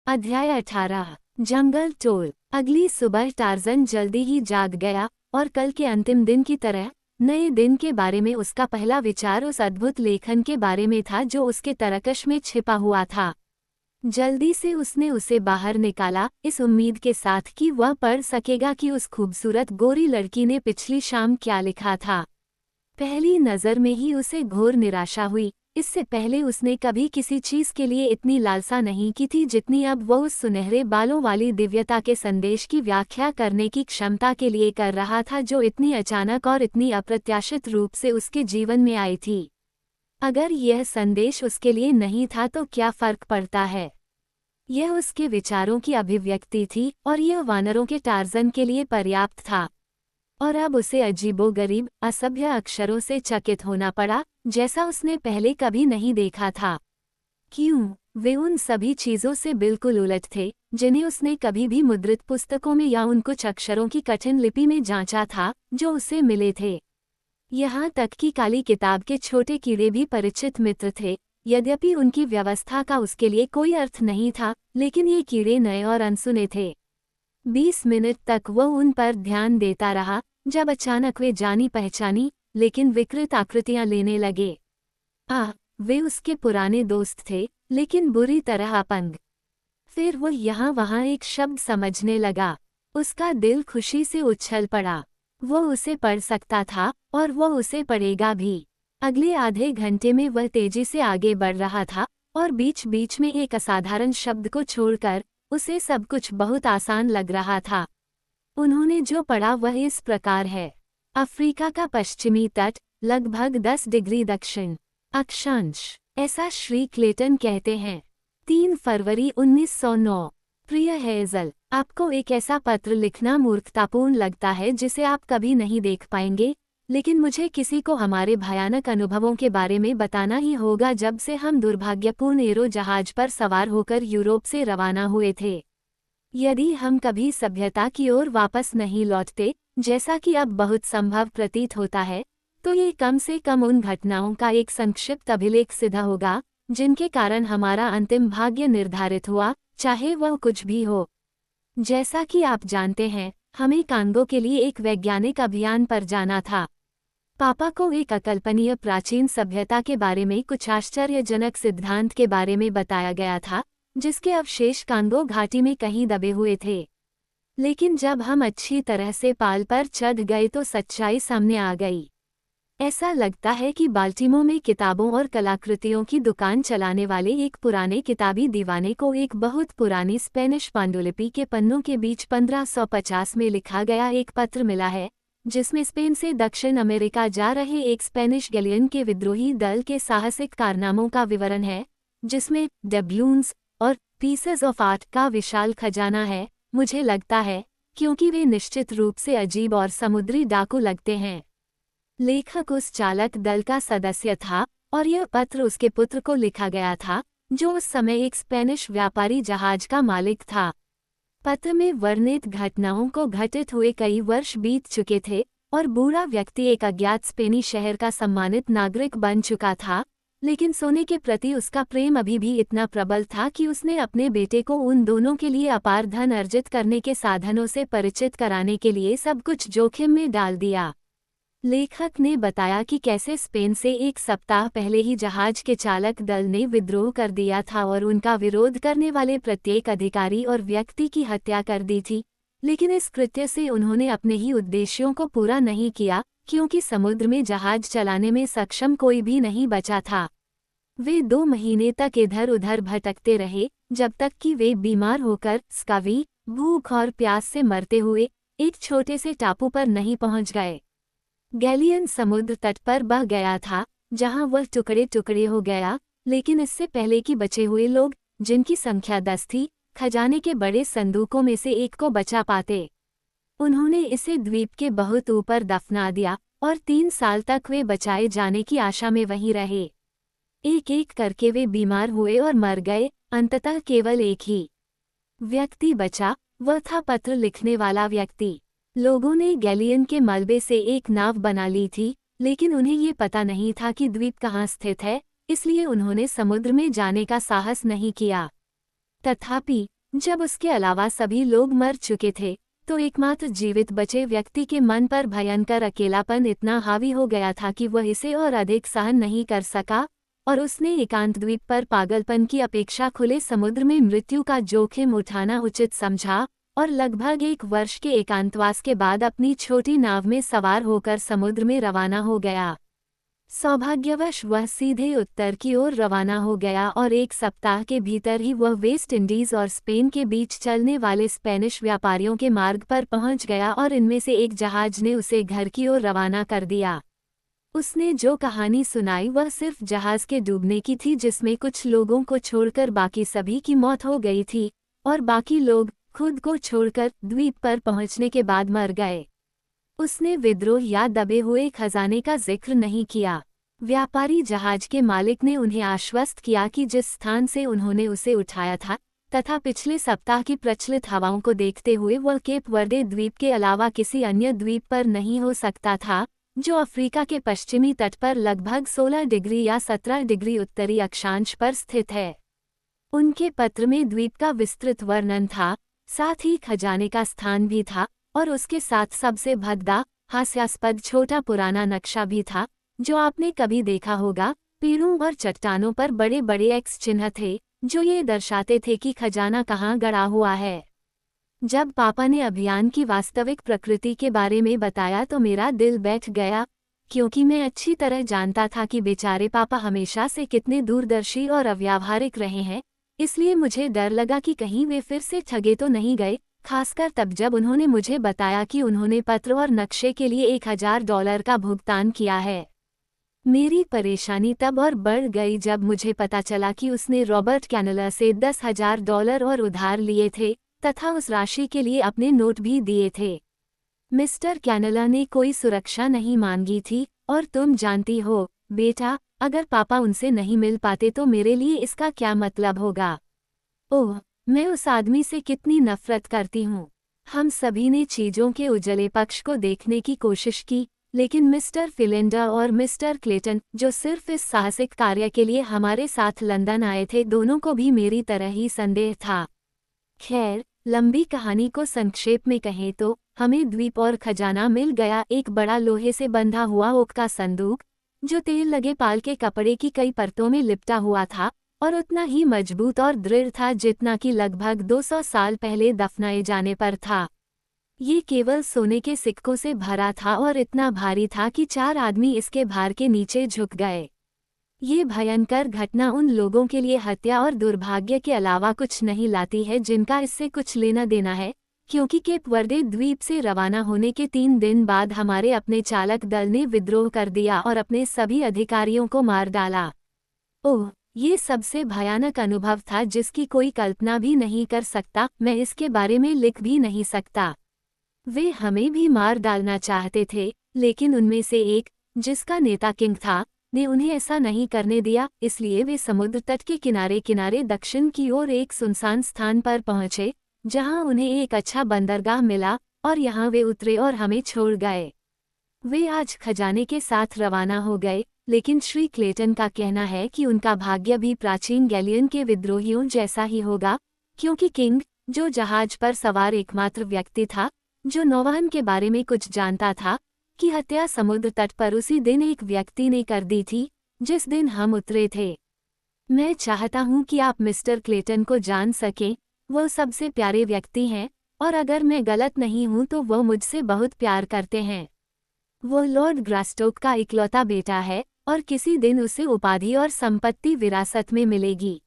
अध्याय 18 जंगल टोल। अगली सुबह टार्ज़न जल्दी ही जाग गया और कल के अंतिम दिन की तरह नए दिन के बारे में उसका पहला विचार उस अद्भुत लेखन के बारे में था जो उसके तरकश में छिपा हुआ था। जल्दी से उसने उसे बाहर निकाला, इस उम्मीद के साथ कि वह पढ़ सकेगा कि उस खूबसूरत गोरी लड़की ने पिछली शाम क्या लिखा था। पहली नज़र में ही उसे घोर निराशा हुई। इससे पहले उसने कभी किसी चीज़ के लिए इतनी लालसा नहीं की थी जितनी अब वो उस सुनहरे बालों वाली दिव्यता के संदेश की व्याख्या करने की क्षमता के लिए कर रहा था जो इतनी अचानक और इतनी अप्रत्याशित रूप से उसके जीवन में आई थी। अगर यह संदेश उसके लिए नहीं था तो क्या फर्क पड़ता है। यह उसके विचारों की अभिव्यक्ति थी और यह वानरों के टार्ज़न के लिए पर्याप्त था। और अब उसे अजीबोगरीब असभ्य अक्षरों से चकित होना पड़ा जैसा उसने पहले कभी नहीं देखा था। क्यों? वे उन सभी चीज़ों से बिल्कुल उलट थे जिन्हें उसने कभी भी मुद्रित पुस्तकों में या उन कुछ अक्षरों की कठिन लिपि में जांचा था जो उसे मिले थे। यहाँ तक कि काली किताब के छोटे कीड़े भी परिचित मित्र थे। यद्यपि उनकी व्यवस्था का उसके लिए कोई अर्थ नहीं था, लेकिन ये कीड़े नए और अनसुने थे। 20 मिनट तक वह उन पर ध्यान देता रहा, जब अचानक वे जानी पहचानी लेकिन विकृत आकृतियां लेने लगे। वे उसके पुराने दोस्त थे, लेकिन बुरी तरह अपंग। फिर वो यहाँ वहाँ एक शब्द समझने लगा। उसका दिल खुशी से उछल पड़ा। वो उसे पढ़ सकता था और वो उसे पढ़ेगा भी। अगले आधे घंटे में वह तेजी से आगे बढ़ रहा था और बीच बीच में एक असाधारण शब्द को छोड़कर उसे सब कुछ बहुत आसान लग रहा था। उन्होंने जो पढ़ा वह इस प्रकार है। अफ्रीका का पश्चिमी तट, लगभग 10 डिग्री दक्षिण अक्षांश। ऐसा श्री क्लेटन कहते हैं। 3 फरवरी 1909। प्रिय हेज़ल, आपको एक ऐसा पत्र लिखना मूर्खतापूर्ण लगता है जिसे आप कभी नहीं देख पाएंगे, लेकिन मुझे किसी को हमारे भयानक अनुभवों के बारे में बताना ही होगा जब से हम दुर्भाग्यपूर्ण एरो जहाज पर सवार होकर यूरोप से रवाना हुए थे। यदि हम कभी सभ्यता की ओर वापस नहीं लौटते, जैसा कि अब बहुत संभव प्रतीत होता है, तो ये कम से कम उन घटनाओं का एक संक्षिप्त अभिलेख सिद्ध होगा जिनके कारण हमारा अंतिम भाग्य निर्धारित हुआ, चाहे वह कुछ भी हो। जैसा कि आप जानते हैं, हमें कांगो के लिए एक वैज्ञानिक अभियान पर जाना था। पापा को एक अकल्पनीय प्राचीन सभ्यता के बारे में कुछ आश्चर्यजनक सिद्धांत के बारे में बताया गया था जिसके अवशेष कांगो घाटी में कहीं दबे हुए थे। लेकिन जब हम अच्छी तरह से पाल पर चढ़ गए तो सच्चाई सामने आ गई। ऐसा लगता है कि बाल्टीमोर में किताबों और कलाकृतियों की दुकान चलाने वाले एक पुराने किताबी दीवाने को एक बहुत पुरानी स्पेनिश पांडुलिपि के पन्नों के बीच 1550 में लिखा गया एक पत्र मिला है, जिसमें स्पेन से दक्षिण अमेरिका जा रहे एक स्पेनिश गैलियन के विद्रोही दल के साहसिक कारनामों का विवरण है, जिसमें डब्लून्स और पीसेस ऑफ आर्ट का विशाल खजाना है। मुझे लगता है, क्योंकि वे निश्चित रूप से अजीब और समुद्री डाकू लगते हैं। लेखक उस चालक दल का सदस्य था और यह पत्र उसके पुत्र को लिखा गया था, जो उस समय एक स्पेनिश व्यापारी जहाज का मालिक था। पत्र में वर्णित घटनाओं को घटित हुए कई वर्ष बीत चुके थे और बूढ़ा व्यक्ति एक अज्ञात स्पेनी शहर का सम्मानित नागरिक बन चुका था, लेकिन सोने के प्रति उसका प्रेम अभी भी इतना प्रबल था कि उसने अपने बेटे को उन दोनों के लिए अपार धन अर्जित करने के साधनों से परिचित कराने के लिए सब कुछ जोखिम में डाल दिया। लेखक ने बताया कि कैसे स्पेन से एक सप्ताह पहले ही जहाज के चालक दल ने विद्रोह कर दिया था और उनका विरोध करने वाले प्रत्येक अधिकारी और व्यक्ति की हत्या कर दी थी, लेकिन इस कृत्य से उन्होंने अपने ही उद्देश्यों को पूरा नहीं किया, क्योंकि समुद्र में जहाज चलाने में सक्षम कोई भी नहीं बचा था। वे 2 महीने तक इधर उधर भटकते रहे, जब तक कि वे बीमार होकर स्कावी, भूख और प्यास से मरते हुए एक छोटे से टापू पर नहीं पहुंच गए। गैलियन समुद्र तट पर बह गया था, जहां वह टुकड़े टुकड़े हो गया, लेकिन इससे पहले कि बचे हुए लोग, जिनकी संख्या 10 थी, खजाने के बड़े संदूकों में से एक को बचा पाते। उन्होंने इसे द्वीप के बहुत ऊपर दफना दिया और 3 साल तक वे बचाए जाने की आशा में वहीं रहे। एक एक करके वे बीमार हुए और मर गए, अंततः केवल एक ही व्यक्ति बचा, वह था पत्र लिखने वाला व्यक्ति। लोगों ने गैलियन के मलबे से एक नाव बना ली थी, लेकिन उन्हें ये पता नहीं था कि द्वीप कहाँ स्थित है, इसलिए उन्होंने समुद्र में जाने का साहस नहीं किया। तथापि जब उसके अलावा सभी लोग मर चुके थे, तो एकमात्र जीवित बचे व्यक्ति के मन पर भयंकर अकेलापन इतना हावी हो गया था कि वह इसे और अधिक सहन नहीं कर सका, और उसने एकांत द्वीप पर पागलपन की अपेक्षा खुले समुद्र में मृत्यु का जोखिम उठाना उचित समझा, और लगभग 1 वर्ष के एकांतवास के बाद अपनी छोटी नाव में सवार होकर समुद्र में रवाना हो गया। सौभाग्यवश वह सीधे उत्तर की ओर रवाना हो गया और 1 सप्ताह के भीतर ही वह वेस्ट इंडीज और स्पेन के बीच चलने वाले स्पेनिश व्यापारियों के मार्ग पर पहुंच गया, और इनमें से एक जहाज ने उसे घर की ओर रवाना कर दिया। उसने जो कहानी सुनाई वह सिर्फ जहाज के डूबने की थी, जिसमें कुछ लोगों को छोड़कर बाकी सभी की मौत हो गई थी, और बाकी लोग खुद को छोड़कर द्वीप पर पहुंचने के बाद मर गए। उसने विद्रोह या दबे हुए खजाने का जिक्र नहीं किया। व्यापारी जहाज के मालिक ने उन्हें आश्वस्त किया कि जिस स्थान से उन्होंने उसे उठाया था तथा पिछले सप्ताह की प्रचलित हवाओं को देखते हुए वह केप वर्दे द्वीप के अलावा किसी अन्य द्वीप पर नहीं हो सकता था, जो अफ्रीका के पश्चिमी तट पर लगभग 16 डिग्री या 17 डिग्री उत्तरी अक्षांश पर स्थित है। उनके पत्र में द्वीप का विस्तृत वर्णन था, साथ ही खजाने का स्थान भी था, और उसके साथ सबसे भद्दा हास्यास्पद छोटा पुराना नक्शा भी था, जो आपने कभी देखा होगा। पेड़ों और चट्टानों पर बड़े बड़े एक्स चिन्ह थे, जो ये दर्शाते थे कि खजाना कहाँ गड़ा हुआ है। जब पापा ने अभियान की वास्तविक प्रकृति के बारे में बताया तो मेरा दिल बैठ गया, क्योंकि मैं अच्छी तरह जानता था कि बेचारे पापा हमेशा से कितने दूरदर्शी और अव्यावहारिक रहे हैं। इसलिए मुझे डर लगा कि कहीं वे फिर से ठगे तो नहीं गए, खासकर तब जब उन्होंने मुझे बताया कि उन्होंने पत्र और नक्शे के लिए $1000 का भुगतान किया है। मेरी परेशानी तब और बढ़ गई जब मुझे पता चला कि उसने रॉबर्ट कैनला से $10,000 और उधार लिए थे, तथा उस राशि के लिए अपने नोट भी दिए थे। मिस्टर कैनला ने कोई सुरक्षा नहीं मांगी थी, और तुम जानती हो बेटा, अगर पापा उनसे नहीं मिल पाते तो मेरे लिए इसका क्या मतलब होगा। ओह, मैं उस आदमी से कितनी नफरत करती हूँ। हम सभी ने चीजों के उजले पक्ष को देखने की कोशिश की, लेकिन मिस्टर फिलिंडर और मिस्टर क्लेटन, जो सिर्फ इस साहसिक कार्य के लिए हमारे साथ लंदन आए थे, दोनों को भी मेरी तरह ही संदेह था। खैर, लंबी कहानी को संक्षेप में कहें तो हमें द्वीप और खजाना मिल गया, एक बड़ा लोहे से बंधा हुआ ओक का संदूक, जो तेल लगे पाल के कपड़े की कई परतों में लिपटा हुआ था, और उतना ही मजबूत और दृढ़ था जितना कि लगभग 200 साल पहले दफनाए जाने पर था। ये केवल सोने के सिक्कों से भरा था और इतना भारी था कि 4 आदमी इसके भार के नीचे झुक गए। ये भयंकर घटना उन लोगों के लिए हत्या और दुर्भाग्य के अलावा कुछ नहीं लाती है जिनका इससे कुछ लेना देना है, क्योंकि केप वर्दे द्वीप से रवाना होने के 3 दिन बाद हमारे अपने चालक दल ने विद्रोह कर दिया और अपने सभी अधिकारियों को मार डाला। ओह, ये सबसे भयानक अनुभव था जिसकी कोई कल्पना भी नहीं कर सकता। मैं इसके बारे में लिख भी नहीं सकता। वे हमें भी मार डालना चाहते थे, लेकिन उनमें से एक, जिसका नेता किंग था, ने उन्हें ऐसा नहीं करने दिया, इसलिए वे समुद्र तट के किनारे किनारे दक्षिण की ओर एक सुनसान स्थान पर पहुंचे, जहां उन्हें एक अच्छा बंदरगाह मिला, और यहां वे उतरे और हमें छोड़ गए। वे आज खजाने के साथ रवाना हो गए, लेकिन श्री क्लेटन का कहना है कि उनका भाग्य भी प्राचीन गैलियन के विद्रोहियों जैसा ही होगा, क्योंकि किंग, जो जहाज पर सवार एकमात्र व्यक्ति था जो नौवहन के बारे में कुछ जानता था, की हत्या समुद्र तट पर उसी दिन एक व्यक्ति ने कर दी थी, जिस दिन हम उतरे थे। मैं चाहता हूं कि आप मिस्टर क्लेटन को जान सकें, वो सबसे प्यारे व्यक्ति हैं, और अगर मैं गलत नहीं हूं तो वो मुझसे बहुत प्यार करते हैं। वो लॉर्ड ग्रास्टोक का इकलौता बेटा है, और किसी दिन उसे उपाधि और संपत्ति विरासत में मिलेगी।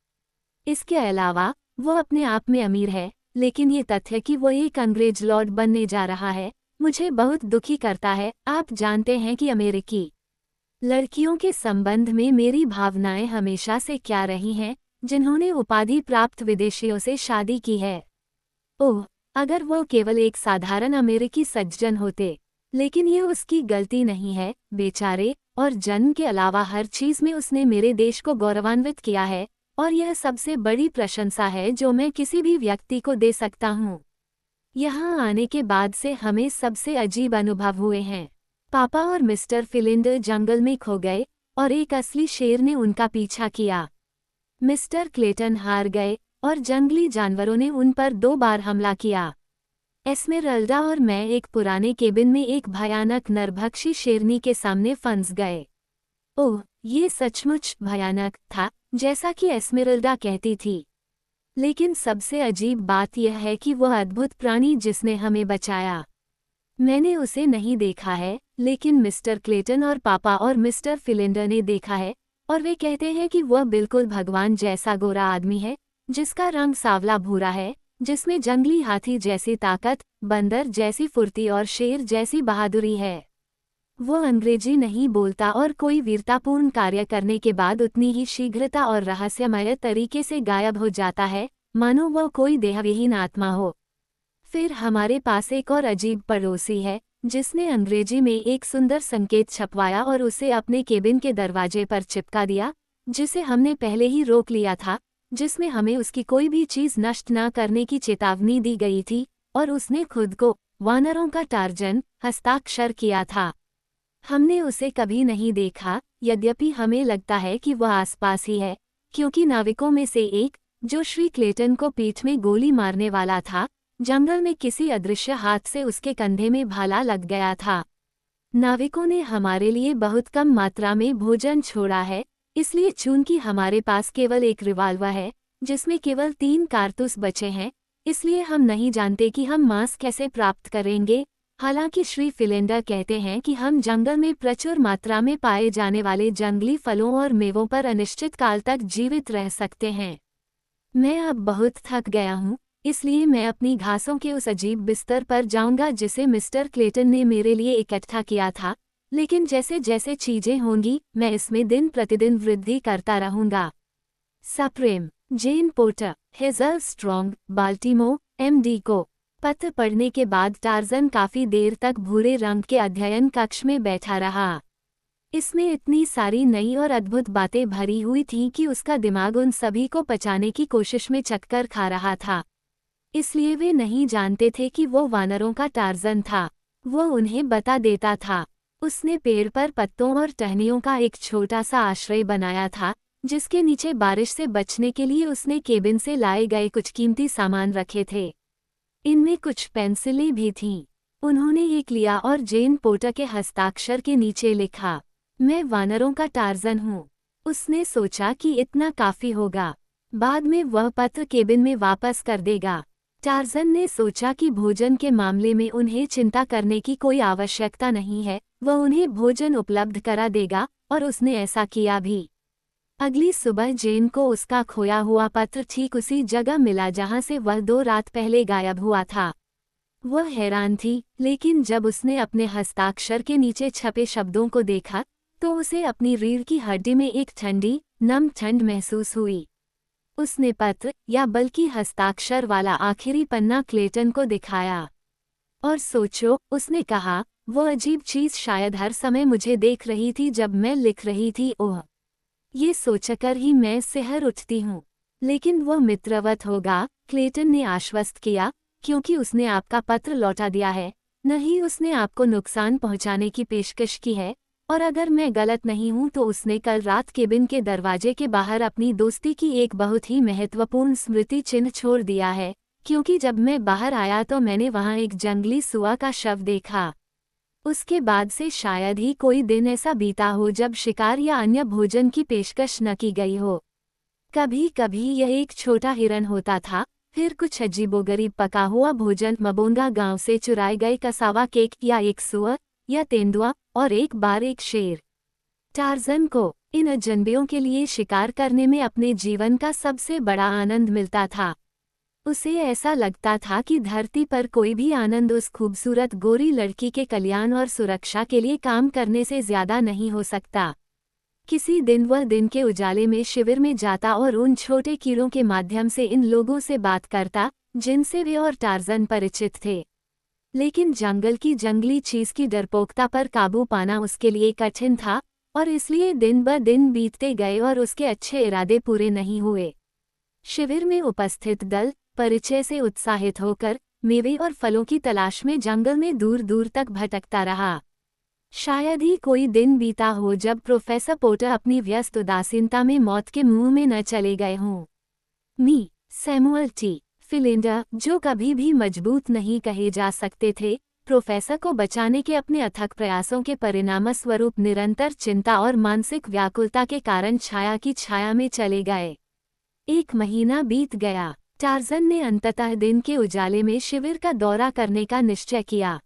इसके अलावा वो अपने आप में अमीर है, लेकिन ये तथ्य कि वो एक अंग्रेज लॉर्ड बनने जा रहा है, मुझे बहुत दुखी करता है। आप जानते हैं कि अमेरिकी लड़कियों के संबंध में मेरी भावनाएं हमेशा से क्या रही हैं, जिन्होंने उपाधि प्राप्त विदेशियों से शादी की है। ओह, अगर वो केवल एक साधारण अमेरिकी सज्जन होते, लेकिन ये उसकी गलती नहीं है, बेचारे, और जन्म के अलावा हर चीज में उसने मेरे देश को गौरवान्वित किया है, और यह सबसे बड़ी प्रशंसा है जो मैं किसी भी व्यक्ति को दे सकता हूँ। यहाँ आने के बाद से हमें सबसे अजीब अनुभव हुए हैं। पापा और मिस्टर फिलिंडर जंगल में खो गए, और एक असली शेर ने उनका पीछा किया। मिस्टर क्लेटन हार गए, और जंगली जानवरों ने उन पर 2 बार हमला किया। एस्मेराल्डा और मैं एक पुराने केबिन में एक भयानक नरभक्षी शेरनी के सामने फंस गए। ओह, ये सचमुच भयानक था, जैसा कि एस्मेराल्डा कहती थी। लेकिन सबसे अजीब बात यह है कि वह अद्भुत प्राणी जिसने हमें बचाया, मैंने उसे नहीं देखा है, लेकिन मिस्टर क्लेटन और पापा और मिस्टर फिलिंडर ने देखा है, और वे कहते हैं कि वह बिल्कुल भगवान जैसा गोरा आदमी है, जिसका रंग सावला भूरा है, जिसमें जंगली हाथी जैसी ताकत, बंदर जैसी फुर्ती और शेर जैसी बहादुरी है। वो अंग्रेजी नहीं बोलता और कोई वीरतापूर्ण कार्य करने के बाद उतनी ही शीघ्रता और रहस्यमय तरीके से गायब हो जाता है, मानो वह कोई देहविहीन आत्मा हो। फिर हमारे पास एक और अजीब पड़ोसी है, जिसने अंग्रेजी में एक सुंदर संकेत छपवाया और उसे अपने केबिन के दरवाजे पर चिपका दिया, जिसे हमने पहले ही रोक लिया था, जिसमें हमें उसकी कोई भी चीज नष्ट न करने की चेतावनी दी गई थी, और उसने खुद को वानरों का टार्जन हस्ताक्षर किया था। हमने उसे कभी नहीं देखा, यद्यपि हमें लगता है कि वह आसपास ही है, क्योंकि नाविकों में से एक, जो श्री क्लेटन को पीठ में गोली मारने वाला था, जंगल में किसी अदृश्य हाथ से उसके कंधे में भाला लग गया था। नाविकों ने हमारे लिए बहुत कम मात्रा में भोजन छोड़ा है, इसलिए चूंकि हमारे पास केवल एक रिवाल्वर है, जिसमें केवल 3 कारतूस बचे हैं, इसलिए हम नहीं जानते कि हम मांस कैसे प्राप्त करेंगे। हालांकि श्री फिलिंडर कहते हैं कि हम जंगल में प्रचुर मात्रा में पाए जाने वाले जंगली फलों और मेवों पर अनिश्चित काल तक जीवित रह सकते हैं। मैं अब बहुत थक गया हूँ, इसलिए मैं अपनी घासों के उस अजीब बिस्तर पर जाऊंगा जिसे मिस्टर क्लेटन ने मेरे लिए इकट्ठा किया था, लेकिन जैसे जैसे चीजें होंगी, मैं इसमें दिन प्रतिदिन वृद्धि करता रहूंगा। सप्रेम, Jane Porter, Hazel Strong, Baltimore, MD को। पत्र पढ़ने के बाद टार्जन काफी देर तक भूरे रंग के अध्ययन कक्ष में बैठा रहा। इसमें इतनी सारी नई और अद्भुत बातें भरी हुई थीं कि उसका दिमाग उन सभी को पचाने की कोशिश में चक्कर खा रहा था। इसलिए वे नहीं जानते थे कि वो वानरों का टार्जन था। वो उन्हें बता देता था। उसने पेड़ पर पत्तों और टहनियों का एक छोटा सा आश्रय बनाया था, जिसके नीचे बारिश से बचने के लिए उसने केबिन से लाए गए कुछ कीमती सामान रखे थे। इनमें कुछ पेंसिलें भी थीं। उन्होंने एक लिया और जेन पोर्टर के हस्ताक्षर के नीचे लिखा, मैं वानरों का टार्जन हूँ। उसने सोचा कि इतना काफी होगा, बाद में वह पत्र केबिन में वापस कर देगा। टार्जन ने सोचा कि भोजन के मामले में उन्हें चिंता करने की कोई आवश्यकता नहीं है, वह उन्हें भोजन उपलब्ध करा देगा, और उसने ऐसा किया भी। अगली सुबह जेन को उसका खोया हुआ पत्र ठीक उसी जगह मिला जहां से वह 2 रात पहले गायब हुआ था। वह हैरान थी, लेकिन जब उसने अपने हस्ताक्षर के नीचे छपे शब्दों को देखा, तो उसे अपनी रीढ़ की हड्डी में एक ठंडी, नम ठंड महसूस हुई। उसने पत्र, या बल्कि हस्ताक्षर वाला आखिरी पन्ना क्लेटन को दिखाया। और सोचो, उसने कहा, वो अजीब चीज शायद हर समय मुझे देख रही थी जब मैं लिख रही थी। ओह, ये सोचकर ही मैं सिहर उठती हूँ। लेकिन वो मित्रवत होगा, क्लेटन ने आश्वस्त किया, क्योंकि उसने आपका पत्र लौटा दिया है, नहीं उसने आपको नुकसान पहुंचाने की पेशकश की है, और अगर मैं गलत नहीं हूं तो उसने कल रात केबिन के दरवाजे के बाहर अपनी दोस्ती की एक बहुत ही महत्वपूर्ण स्मृति चिन्ह छोड़ दिया है, क्योंकि जब मैं बाहर आया तो मैंने वहां एक जंगली सुआ का शव देखा। उसके बाद से शायद ही कोई दिन ऐसा बीता हो जब शिकार या अन्य भोजन की पेशकश न की गई हो। कभी कभी यह एक छोटा हिरन होता था, फिर कुछ अजीबोगरीब पका हुआ भोजन, मबोंगा गांव से चुराए गए कसावा केक, या एक सुअर या तेंदुआ, और एक बार एक शेर। टार्जन को इन अजनबियों के लिए शिकार करने में अपने जीवन का सबसे बड़ा आनंद मिलता था। उसे ऐसा लगता था कि धरती पर कोई भी आनंद उस खूबसूरत गोरी लड़की के कल्याण और सुरक्षा के लिए काम करने से ज्यादा नहीं हो सकता। किसी दिन वह दिन के उजाले में शिविर में जाता और उन छोटे कीड़ों के माध्यम से इन लोगों से बात करता, जिनसे वे और टार्जन परिचित थे। लेकिन जंगल की जंगली चीज की डरपोकता पर काबू पाना उसके लिए कठिन था, और इसलिए दिन ब दिन बीतते गए और उसके अच्छे इरादे पूरे नहीं हुए। शिविर में उपस्थित दल परिचय से उत्साहित होकर मेवे और फलों की तलाश में जंगल में दूर दूर तक भटकता रहा। शायद ही कोई दिन बीता हो जब प्रोफेसर पोर्टर अपनी व्यस्त उदासीनता में मौत के मुंह में न चले गए हों। मी सैमुअल टी फिलिंडर, जो कभी भी मजबूत नहीं कहे जा सकते थे, प्रोफेसर को बचाने के अपने अथक प्रयासों के परिणामस्वरूप निरंतर चिंता और मानसिक व्याकुलता के कारण छाया की छाया में चले गए। 1 महीना बीत गया। टार्ज़न ने अंततः दिन के उजाले में शिविर का दौरा करने का निश्चय किया।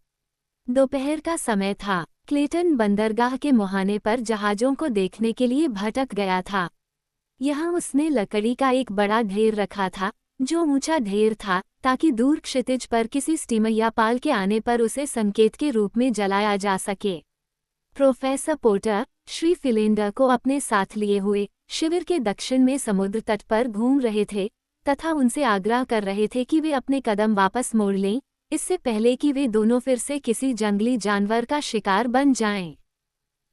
दोपहर का समय था। क्लेटन बंदरगाह के मुहाने पर जहाज़ों को देखने के लिए भटक गया था। यहाँ उसने लकड़ी का एक बड़ा ढेर रखा था, जो ऊंचा ढेर था, ताकि दूर क्षितिज पर किसी स्टीमर या पाल के आने पर उसे संकेत के रूप में जलाया जा सके। प्रोफेसर पोर्टर, श्री फिलिंडर को अपने साथ लिए हुए, शिविर के दक्षिण में समुद्र तट पर घूम रहे थे तथा उनसे आग्रह कर रहे थे कि वे अपने कदम वापस मोड़ लें, इससे पहले कि वे दोनों फिर से किसी जंगली जानवर का शिकार बन जाएं।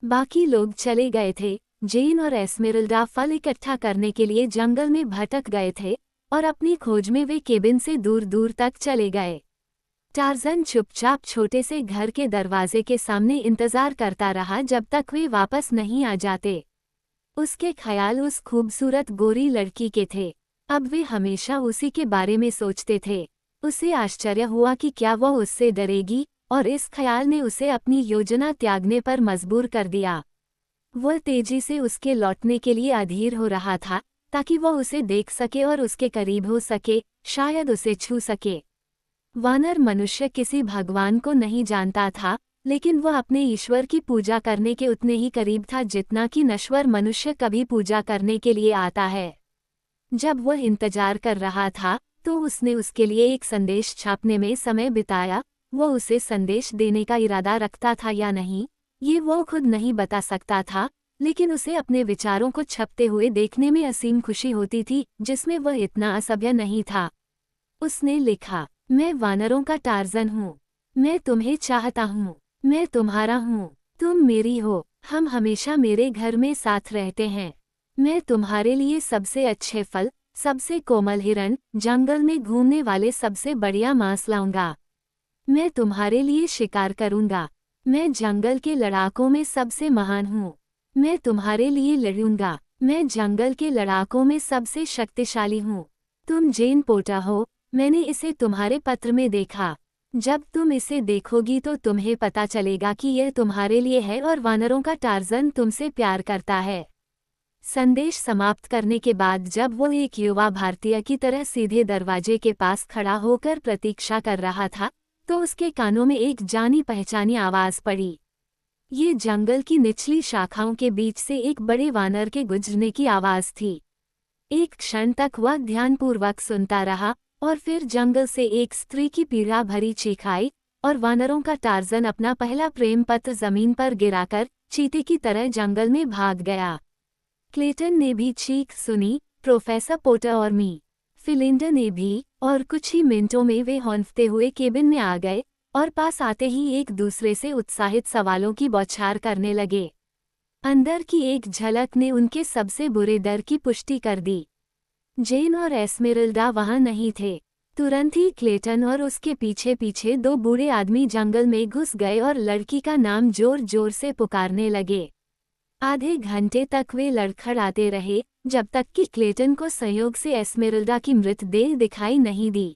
बाकी लोग चले गए थे। जेन और एस्मेरिल्डा फल इकट्ठा करने के लिए जंगल में भटक गए थे और अपनी खोज में वे केबिन से दूर दूर तक चले गए। टार्ज़न चुपचाप छोटे से घर के दरवाजे के सामने इंतजार करता रहा जब तक वे वापस नहीं आ जाते। उसके ख्याल उस खूबसूरत गोरी लड़की के थे। अब वे हमेशा उसी के बारे में सोचते थे। उसे आश्चर्य हुआ कि क्या वह उससे डरेगी, और इस ख्याल ने उसे अपनी योजना त्यागने पर मजबूर कर दिया। वह तेजी से उसके लौटने के लिए अधीर हो रहा था, ताकि वह उसे देख सके और उसके करीब हो सके, शायद उसे छू सके। वानर मनुष्य किसी भगवान को नहीं जानता था, लेकिन वह अपने ईश्वर की पूजा करने के उतने ही करीब था जितना कि नश्वर मनुष्य कभी पूजा करने के लिए आता है। जब वह इंतजार कर रहा था, तो उसने उसके लिए एक संदेश छापने में समय बिताया। वह उसे संदेश देने का इरादा रखता था या नहीं, ये वो खुद नहीं बता सकता था, लेकिन उसे अपने विचारों को छपते हुए देखने में असीम खुशी होती थी, जिसमें वह इतना असभ्य नहीं था। उसने लिखा, मैं वानरों का टार्ज़न हूँ। मैं तुम्हें चाहता हूँ। मैं तुम्हारा हूँ। तुम मेरी हो। हम हमेशा मेरे घर में साथ रहते हैं। मैं तुम्हारे लिए सबसे अच्छे फल, सबसे कोमल हिरण, जंगल में घूमने वाले सबसे बढ़िया मांस लाऊंगा। मैं तुम्हारे लिए शिकार करूंगा। मैं जंगल के लड़ाकों में सबसे महान हूँ। मैं तुम्हारे लिए लड़ूंगा। मैं जंगल के लड़ाकों में सबसे शक्तिशाली हूँ। तुम जेन पोर्टर हो। मैंने इसे तुम्हारे पत्र में देखा। जब तुम इसे देखोगी तो तुम्हें पता चलेगा कि यह तुम्हारे लिए है और वानरों का टार्ज़न तुमसे प्यार करता है। संदेश समाप्त करने के बाद जब वो एक युवा भारतीय की तरह सीधे दरवाजे के पास खड़ा होकर प्रतीक्षा कर रहा था, तो उसके कानों में एक जानी पहचानी आवाज़ पड़ी। ये जंगल की निचली शाखाओं के बीच से एक बड़े वानर के गुजरने की आवाज़ थी। एक क्षण तक वह ध्यानपूर्वक सुनता रहा, और फिर जंगल से एक स्त्री की पीड़ा भरी चीख आई, और वानरों का टार्ज़न अपना पहला प्रेम पत्र जमीन पर गिराकर चीते की तरह जंगल में भाग गया। क्लेटन ने भी चीख सुनी, प्रोफेसर पोर्टर और मी फिलिंडर ने भी, और कुछ ही मिनटों में वे हौंफते हुए केबिन में आ गए और पास आते ही एक दूसरे से उत्साहित सवालों की बौछार करने लगे। अंदर की एक झलक ने उनके सबसे बुरे डर की पुष्टि कर दी। जेन और एस्मेरिल्डा वहां नहीं थे। तुरंत ही क्लेटन और उसके पीछे पीछे 2 बूढ़े आदमी जंगल में घुस गए और लड़की का नाम जोर जोर से पुकारने लगे। आधे घंटे तक वे लड़खड़ाते रहे, जब तक कि क्लेटन को संयोग से एस्मेरिल्डा की मृतदेह दिखाई नहीं दी।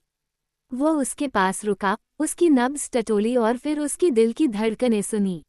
वो उसके पास रुका, उसकी नब्ज टटोली और फिर उसकी दिल की धड़कनें सुनी।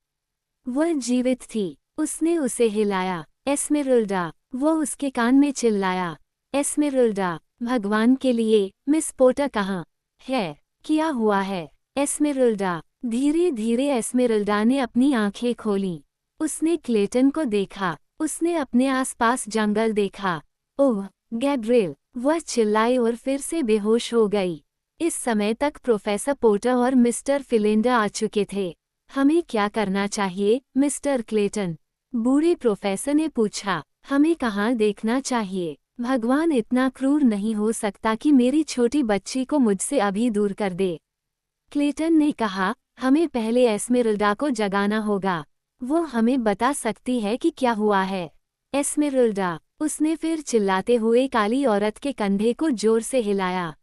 वह जीवित थी। उसने उसे हिलाया। एस्मेरिल्डा! वो उसके कान में चिल्लाया। एस्मेरिल्डा! भगवान के लिए, मिस पोर्टर कहाँ है? क्या हुआ है? एस्मेरिल्डा! धीरे धीरे एस्मेरिल्डा ने अपनी आंखें खोलीं। उसने क्लेटन को देखा। उसने अपने आसपास जंगल देखा। ओह, गैब्रिएल! वह चिल्लाई और फिर से बेहोश हो गई। इस समय तक प्रोफेसर पोर्टर और मिस्टर फिलिंडर आ चुके थे। हमें क्या करना चाहिए, मिस्टर क्लेटन? बूढ़े प्रोफेसर ने पूछा। हमें कहाँ देखना चाहिए? भगवान इतना क्रूर नहीं हो सकता कि मेरी छोटी बच्ची को मुझसे अभी दूर कर दे। क्लेटन ने कहा, हमें पहले एस्मेरिल्डा को जगाना होगा। वो हमें बता सकती है कि क्या हुआ है। एस्मेरिल्डा! उसने फिर चिल्लाते हुए काली औरत के कंधे को जोर से हिलाया।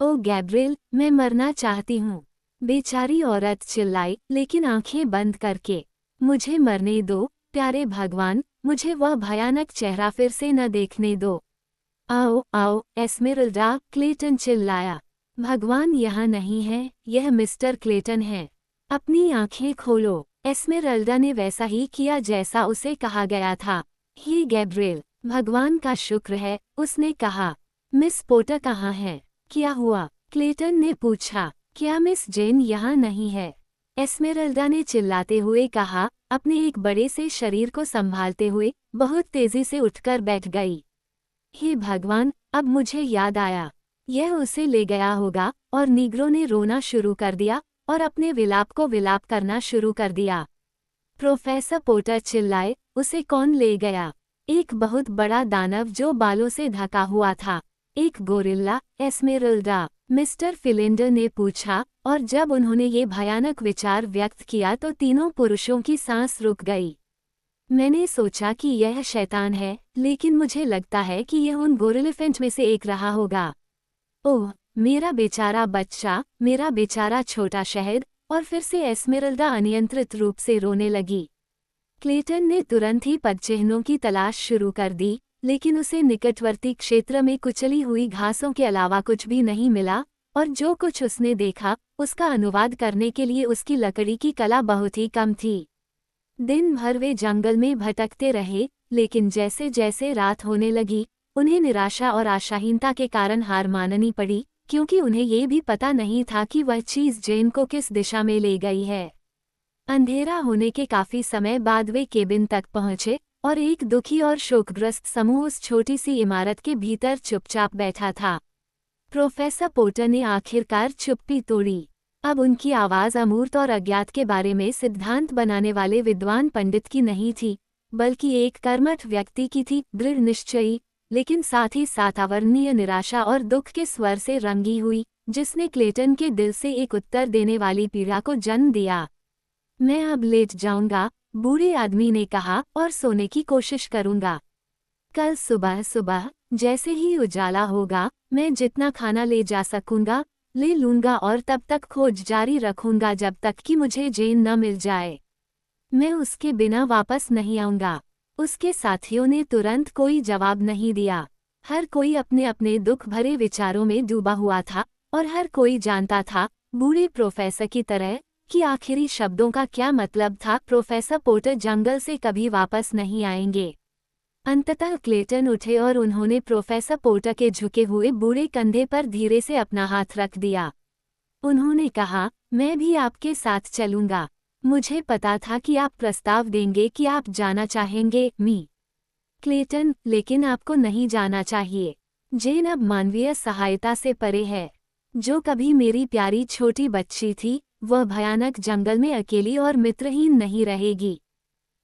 ओ गैब्रिएल, मैं मरना चाहती हूँ। बेचारी औरत चिल्लाई, लेकिन आंखें बंद करके। मुझे मरने दो, प्यारे भगवान, मुझे वह भयानक चेहरा फिर से न देखने दो। आओ आओ एस्मेरल्डा, क्लेटन चिल्लाया। भगवान यहाँ नहीं है, यह मिस्टर क्लेटन है। अपनी आंखें खोलो। एस्मेरल्डा ने वैसा ही किया जैसा उसे कहा गया था। हे गैब्रिएल, भगवान का शुक्र है, उसने कहा। मिस पोटर कहाँ है? क्या हुआ? क्लेटन ने पूछा। क्या मिस जेन यहाँ नहीं है? एस्मेरल्डा ने चिल्लाते हुए कहा, अपने एक बड़े से शरीर को संभालते हुए बहुत तेजी से उठकर बैठ गई। हे भगवान, अब मुझे याद आया। यह उसे ले गया होगा, और नीग्रो ने रोना शुरू कर दिया और अपने विलाप को विलाप करना शुरू कर दिया। प्रोफेसर पोटर चिल्लाए, उसे कौन ले गया? एक बहुत बड़ा दानव जो बालों से ढका हुआ था। एक गोरिल्ला, एस्मेरल्डा, मिस्टर फिलिंडर ने पूछा, और जब उन्होंने ये भयानक विचार व्यक्त किया तो तीनों पुरुषों की सांस रुक गई। मैंने सोचा कि यह शैतान है, लेकिन मुझे लगता है कि यह उन गोरिल्फेंट में से एक रहा होगा। ओह, मेरा बेचारा बच्चा, मेरा बेचारा छोटा शहद। और फिर से एस्मेरल्डा अनियंत्रित रूप से रोने लगी। क्लेटन ने तुरंत ही पदचिह्नों की तलाश शुरू कर दी, लेकिन उसे निकटवर्ती क्षेत्र में कुचली हुई घासों के अलावा कुछ भी नहीं मिला, और जो कुछ उसने देखा, उसका अनुवाद करने के लिए उसकी लकड़ी की कला बहुत ही कम थी। दिन भर वे जंगल में भटकते रहे, लेकिन जैसे जैसे रात होने लगी, उन्हें निराशा और आशाहीनता के कारण हार माननी पड़ी, क्योंकि उन्हें ये भी पता नहीं था कि वह चीज़ जेन को किस दिशा में ले गई है। अंधेरा होने के काफी समय बाद वे केबिन तक पहुंचे, और एक दुखी और शोकग्रस्त समूह उस छोटी सी इमारत के भीतर चुपचाप बैठा था। प्रोफेसर पोटर ने आखिरकार चुप्पी तोड़ी। अब उनकी आवाज़ अमूर्त और अज्ञात के बारे में सिद्धांत बनाने वाले विद्वान पंडित की नहीं थी, बल्कि एक कर्मठ व्यक्ति की थी, दृढ़ निश्चयी, लेकिन साथ ही साथ अवर्णनीय निराशा और दुख के स्वर से रंगी हुई, जिसने क्लेटन के दिल से एक उत्तर देने वाली पीड़ा को जन्म दिया। मैं अब लेट जाऊंगा, बूढ़े आदमी ने कहा, और सोने की कोशिश करूंगा। कल सुबह सुबह जैसे ही उजाला होगा, मैं जितना खाना ले जा सकूंगा ले लूंगा, और तब तक खोज जारी रखूंगा जब तक कि मुझे जेन न मिल जाए। मैं उसके बिना वापस नहीं आऊंगा। उसके साथियों ने तुरंत कोई जवाब नहीं दिया। हर कोई अपने अपने दुख भरे विचारों में डूबा हुआ था, और हर कोई जानता था, बूढ़े प्रोफेसर की तरह, कि आखिरी शब्दों का क्या मतलब था। प्रोफेसर पोटर जंगल से कभी वापस नहीं आएंगे। अंततः क्लेटन उठे और उन्होंने प्रोफेसर पोटर के झुके हुए बूढ़े कंधे पर धीरे से अपना हाथ रख दिया। उन्होंने कहा, मैं भी आपके साथ चलूंगा। मुझे पता था कि आप प्रस्ताव देंगे कि आप जाना चाहेंगे, मी क्लेटन, लेकिन आपको नहीं जाना चाहिए। जेन अब मानवीय सहायता से परे है। जो कभी मेरी प्यारी छोटी बच्ची थी, वह भयानक जंगल में अकेली और मित्रहीन नहीं रहेगी।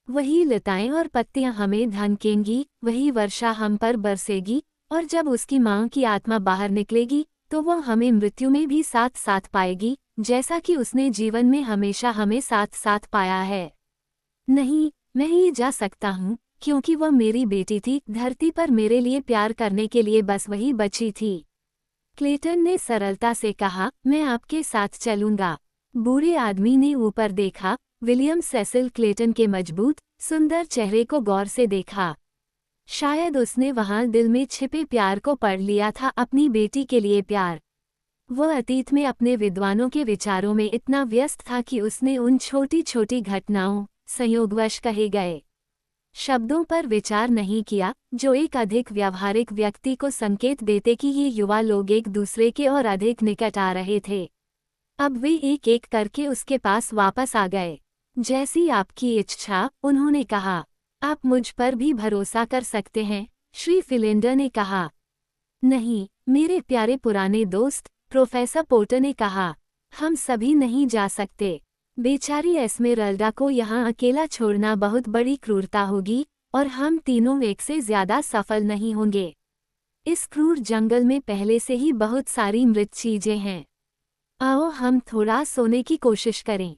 वही लताएं और पत्तियां हमें ढंकेंगी, वही वर्षा हम पर बरसेगी, और जब उसकी मां की आत्मा बाहर निकलेगी, तो वह हमें मृत्यु में भी साथ साथ पाएगी, जैसा कि उसने जीवन में हमेशा हमें साथ साथ पाया है। नहीं, मैं ही जा सकता हूँ, क्योंकि वह मेरी बेटी थी, धरती पर मेरे लिए प्यार करने के लिए बस वही बची थी। क्लेटन ने सरलता से कहा, मैं आपके साथ चलूंगा। बूढ़े आदमी ने ऊपर देखा, विलियम सेसिल क्लेटन के मजबूत, सुंदर चेहरे को गौर से देखा। शायद उसने वहां दिल में छिपे प्यार को पढ़ लिया था, अपनी बेटी के लिए प्यार। वह अतीत में अपने विद्वानों के विचारों में इतना व्यस्त था कि उसने उन छोटी छोटी घटनाओं, संयोगवश कहे गए शब्दों पर विचार नहीं किया, जो एक अधिक व्यावहारिक व्यक्ति को संकेत देते कि ये युवा लोग एक दूसरे के और अधिक निकट आ रहे थे। अब वे एक एक करके उसके पास वापस आ गए। जैसी आपकी इच्छा, उन्होंने कहा। आप मुझ पर भी भरोसा कर सकते हैं, श्री फिलिंडर ने कहा। नहीं, मेरे प्यारे पुराने दोस्त, प्रोफेसर पोटर ने कहा, हम सभी नहीं जा सकते। बेचारी एस्मेरल्डा को यहाँ अकेला छोड़ना बहुत बड़ी क्रूरता होगी, और हम तीनों एक से ज्यादा सफल नहीं होंगे। इस क्रूर जंगल में पहले से ही बहुत सारी मृत चीजें हैं। आओ हम थोड़ा सोने की कोशिश करें।